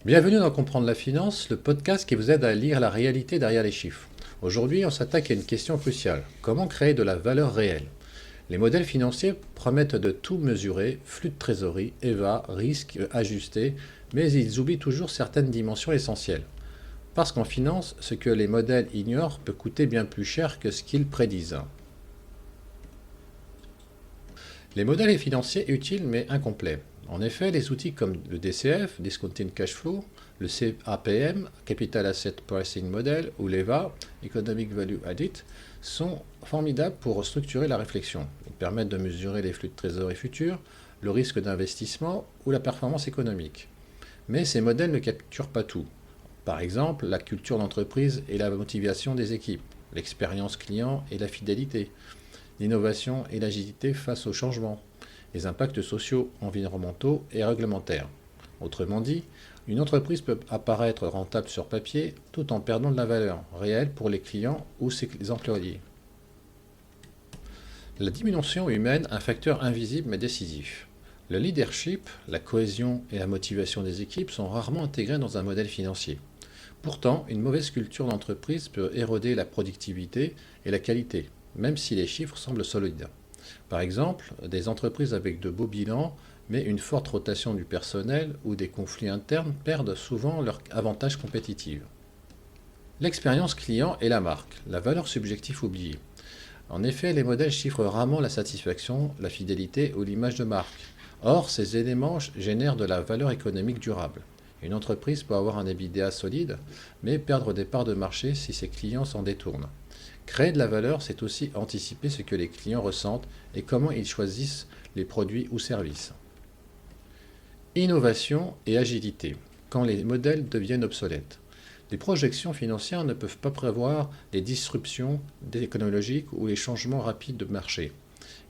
Bienvenue dans Comprendre la finance, le podcast qui vous aide à lire la réalité derrière les chiffres. Aujourd'hui, on s'attaque à une question cruciale. Comment créer de la valeur réelle? Les modèles financiers promettent de tout mesurer, flux de trésorerie, EVA, risques ajustés, mais ils oublient toujours certaines dimensions essentielles. Parce qu'en finance, ce que les modèles ignorent peut coûter bien plus cher que ce qu'ils prédisent. Les modèles financiers utiles mais incomplets. En effet, les outils comme le DCF, Discounted Cash Flow, le CAPM, Capital Asset Pricing Model, ou l'EVA, Economic Value Added, sont formidables pour structurer la réflexion. Ils permettent de mesurer les flux de trésorerie futurs, le risque d'investissement ou la performance économique. Mais ces modèles ne capturent pas tout. Par exemple, la culture d'entreprise et la motivation des équipes, l'expérience client et la fidélité, l'innovation et l'agilité face au changement, les impacts sociaux, environnementaux et réglementaires. Autrement dit, une entreprise peut apparaître rentable sur papier tout en perdant de la valeur réelle pour les clients ou ses employés. La dimension humaine, un facteur invisible mais décisif. Le leadership, la cohésion et la motivation des équipes sont rarement intégrés dans un modèle financier. Pourtant, une mauvaise culture d'entreprise peut éroder la productivité et la qualité, même si les chiffres semblent solides. Par exemple, des entreprises avec de beaux bilans, mais une forte rotation du personnel ou des conflits internes perdent souvent leur avantage compétitif. L'expérience client et la marque, la valeur subjective oubliée. En effet, les modèles chiffrent rarement la satisfaction, la fidélité ou l'image de marque. Or, ces éléments génèrent de la valeur économique durable. Une entreprise peut avoir un EBITDA solide, mais perdre des parts de marché si ses clients s'en détournent. Créer de la valeur, c'est aussi anticiper ce que les clients ressentent et comment ils choisissent les produits ou services. Innovation et agilité, quand les modèles deviennent obsolètes. Les projections financières ne peuvent pas prévoir les disruptions technologiques ou les changements rapides de marché.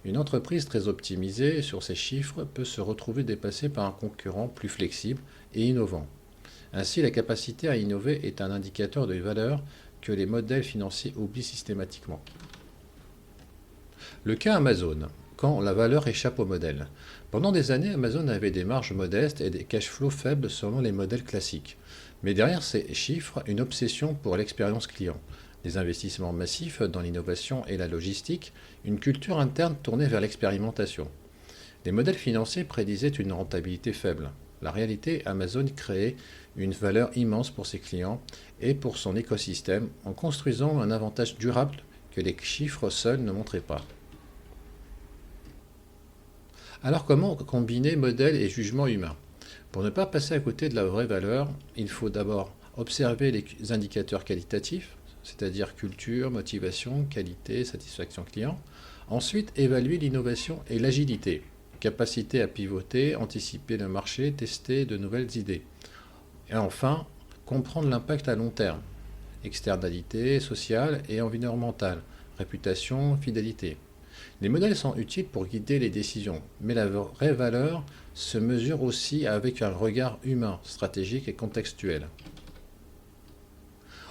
Une entreprise très optimisée sur ses chiffres peut se retrouver dépassée par un concurrent plus flexible et innovant. Ainsi, la capacité à innover est un indicateur de valeur que les modèles financiers oublient systématiquement. Le cas Amazon, quand la valeur échappe au modèle. Pendant des années, Amazon avait des marges modestes et des cash flows faibles selon les modèles classiques. Mais derrière ces chiffres, une obsession pour l'expérience client, des investissements massifs dans l'innovation et la logistique, une culture interne tournée vers l'expérimentation. Les modèles financiers prédisaient une rentabilité faible. La réalité, Amazon créait une valeur immense pour ses clients et pour son écosystème en construisant un avantage durable que les chiffres seuls ne montraient pas. Alors comment combiner modèle et jugement humain? Pour ne pas passer à côté de la vraie valeur, il faut d'abord observer les indicateurs qualitatifs, c'est-à-dire culture, motivation, qualité, satisfaction client. Ensuite, évaluer l'innovation et l'agilité, capacité à pivoter, anticiper le marché, tester de nouvelles idées. Et enfin, comprendre l'impact à long terme, externalité sociale et environnementale, réputation, fidélité. Les modèles sont utiles pour guider les décisions, mais la vraie valeur se mesure aussi avec un regard humain, stratégique et contextuel.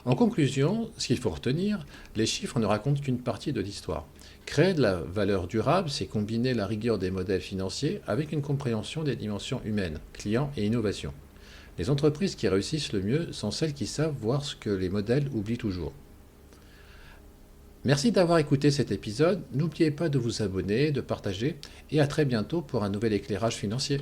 En conclusion, ce qu'il faut retenir, les chiffres ne racontent qu'une partie de l'histoire. Créer de la valeur durable, c'est combiner la rigueur des modèles financiers avec une compréhension des dimensions humaines, clients et innovation. Les entreprises qui réussissent le mieux sont celles qui savent voir ce que les modèles oublient toujours. Merci d'avoir écouté cet épisode. N'oubliez pas de vous abonner, de partager et à très bientôt pour un nouvel éclairage financier.